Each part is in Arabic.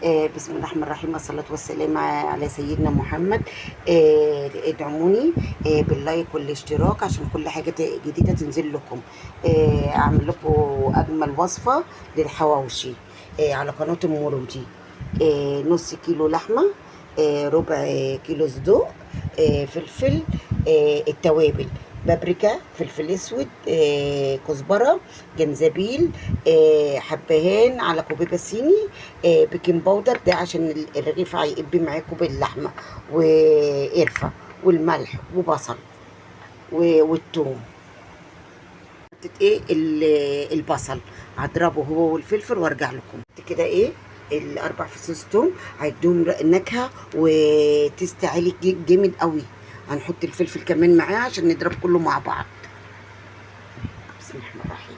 بسم الله الرحمن الرحيم، والصلاة والسلام على سيدنا محمد. ادعموني باللايك والاشتراك عشان كل حاجة جديدة تنزل لكم. أعمل لكم أجمل وصفة للحواوشي على قناة أم رودي. نص كيلو لحمة، ربع كيلو صدوق، فلفل، التوابل: بابريكا، فلفل اسود، كزبره، جنزبيل، حبهان على كوبيبه صيني، بيكنج باودر ده عشان الرغيف هيقب معاكم باللحمه، وقرفه، والملح، وبصل، والثوم. حطيت البصل، هضربه هو والفلفل وارجع لكم كده. الاربع فصوص توم هيدوم نكهه وتستعلي جامد قوي. هنحط الفلفل كمان معاه عشان نضرب كله مع بعض. بسم الله الرحمن الرحيم.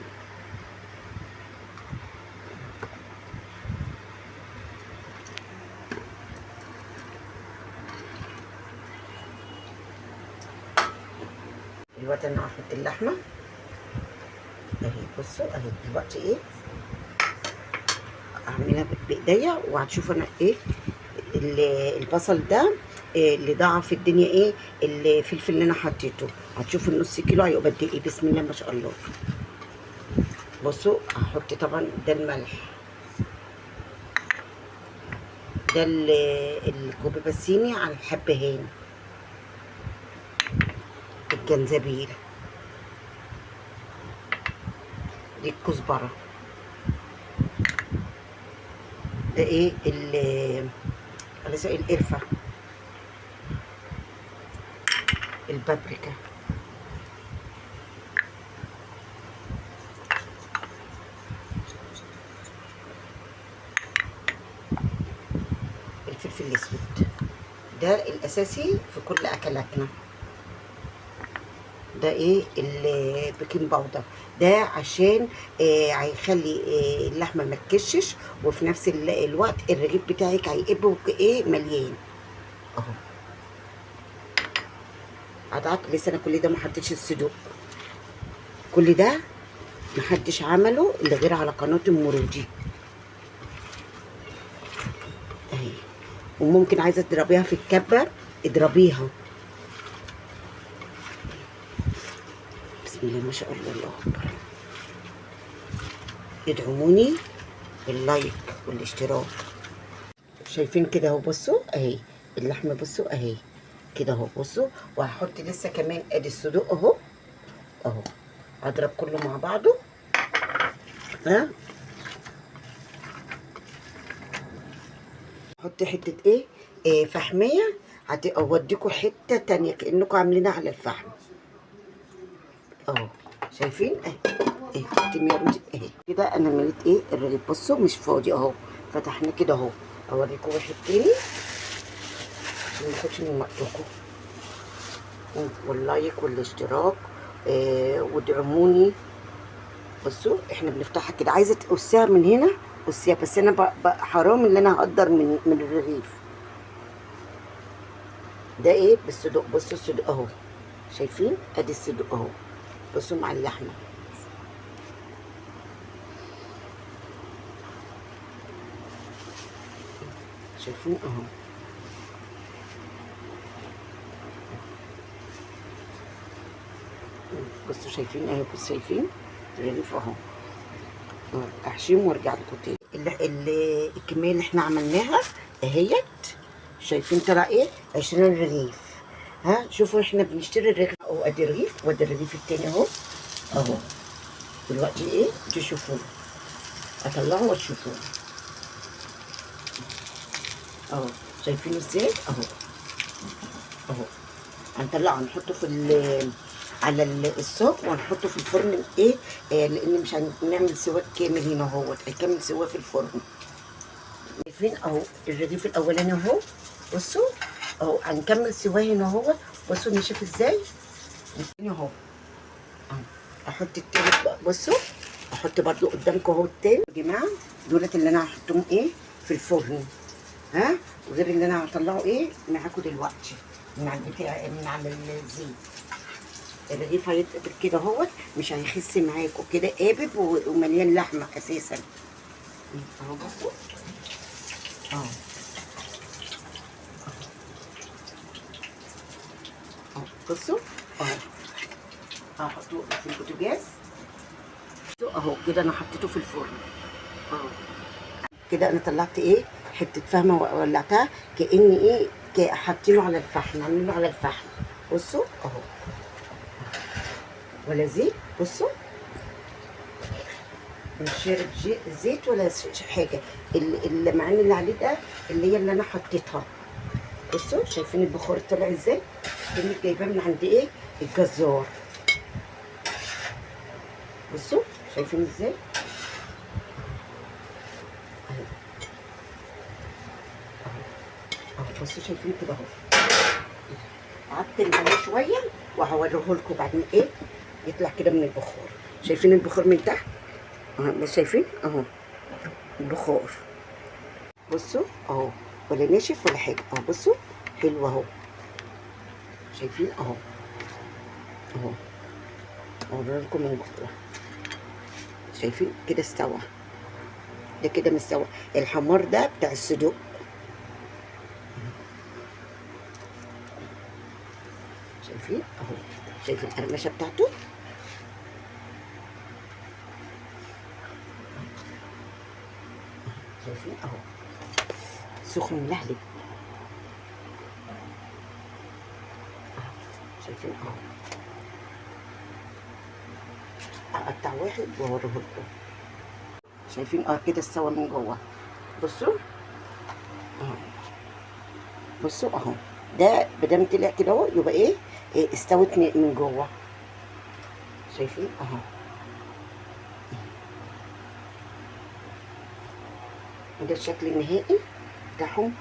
دلوقتي انا هحط اللحمه اهي. بصوا اهي دلوقتي اعملها بايديا، وهتشوفوا انا البصل ده اللي ضاعف الدنيا الفلفل اللي انا حطيته. هتشوفوا النص كيلو هيبقى قد ايه. بسم الله ما شاء الله. بصوا هحط طبعا ده الملح، ده الكوبيبه الصيني على الحبهان، الجنزبيل، دي الكزبره، ده القرفه، البابريكا، الفلفل الاسود. ده الاساسي في كل اكلاتنا. ده البيكنج باودر ده عشان هيخلي اللحمه ما تكشش، وفي نفس الوقت الرغيف بتاعك هيقب مليان اهو. قطعت لسه انا كل ده ما حطيتش الصدوق. كل ده ما حدش عمله الا غير على قناه ام رودي اهي. وممكن عايزه تضربيها في الكبه اضربيها. بسم الله ما شاء الله، الله اكبر. ادعموني باللايك والاشتراك. شايفين كده اهو. بصوا اهي اللحمه، بصوا اهي كده اهو. بصوا وهحط لسه كمان ادي الصدوق اهو اهو. هضرب كله مع بعضه. ها، احط حته فحميه، هتوديكوا حته تانية كانكم عاملينها على الفحم اهو. شايفين حطي اهي كده. انا مليت الرغيف. بصوا مش فاضي اهو، فتحناه كده اهو. اوريكم واحد تاني عشان ما ياخدش من وقتكم. واللايك والاشتراك، وادعموني. بصوا احنا بنفتحها كده. عايزه تقصيها من هنا قصيها، بس انا حرام اللي انا هقدر من الرغيف ده بالصدوق. بصوا الصدوق اهو. شايفين ادي الصدوق اهو. بصوا مع اللحمه. شايفين اهو. بصوا شايفين اهو. بصوا شايفين الرغيف اهو. احشيهم وارجع لكم تاني. الكميه اللي احنا عملناها اهيت. شايفين طلع 20 رغيف. ها شوفوا احنا بنشتري الرغيف اهو. ادي رغيف وادي الرغيف التاني اهو اهو. دلوقتي تشوفوه. اطلعه وتشوفوه اهو. شايفين ازاي اهو اهو. هنطلعه نحطه على الصاج، وهنحطه في الفرن لان مش هنعمل سوا كامل هنا اهوت. هيكمل سوا في الفرن. شايفين اهو الرغيف الاولاني اهو. بصوا اهو هنكمل سواه هنا اهوت. بصوا نشوف ازاي هنا اهو. احط التالت بقى. بصوا احط برضو قدامكم اهو التاني يا جماعه. دولت اللي انا هحطهم في الفرن. ها، وغير اللي انا هطلعه معاكم دلوقتي من على البتاع، من على الزيت. الرغيف هيتقبل كده اهوت، مش هيخس معاكم كده قابب ومليان لحمه اساسا اهو. بصوا اهو اهو بصوا اهو. هحطه في البوتاجاز اهو كده. انا حطيته في الفرن اهو كده. انا طلعت ايه حته فحمه وولعتها كاني ايه حاطينه على الفحم، عاملينه على الفحم. بصوا اهو، ولا زيت. بصوا مش شارب زيت ولا حاجه. اللمعان اللي عليه ده اللي هي اللي انا حطيتها. بصوا شايفين البخار طلع ازاي؟ كاني جايباه من عند ايه الجزار. بصوا شايفين ازاي اهو اهو. بصوا شايفين كده اهو. عدت عليه شويه وهوريه لكم بعدين ايه يطلع كده من البخار. شايفين البخار من تحت اهو، بس شايفين اهو البخار. بصوا اهو، ولا ناشف ولا حاجه اهو. بصوا حلو اهو، شايفين اهو اهو. اوريه لكم من جوه. شايفين كده استوى. ده كده مستوى. الحمار ده بتاع الصدوق. شايفين اهو، شايفين القرمشه بتاعته. شايفين اهو سخن ملهلب. شايفين اهو. هقطع واحد واوريه لكم. شايفين كده استوى من جوه. بصوا اهو، بصوا اهو. ده مادام طلع كده اهو يبقى إيه استوت من جوه. شايفين اهو. ده الشكل النهائي بتاعهم.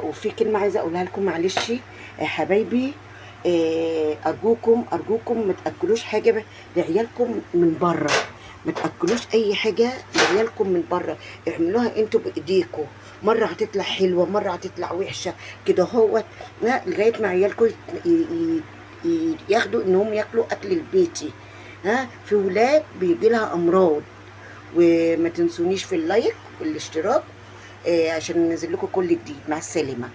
وفي كلمة عايزة أقولها لكم معلش حبايبي. أرجوكم أرجوكم ما تأكلوش حاجة لعيالكم من بره. ما تأكلوش أي حاجة لعيالكم من بره. اعملوها انتوا بإيديكم. مرة هتطلع حلوة، مرة هتطلع وحشة كده هوت. لغاية ما عيالكم ياخدوا إنهم ياكلوا أكل البيتي. في ولاد بيجي لها أمراض. وما تنسونيش في اللايك والاشتراك عشان ننزل لكم كل جديد. مع السلامة.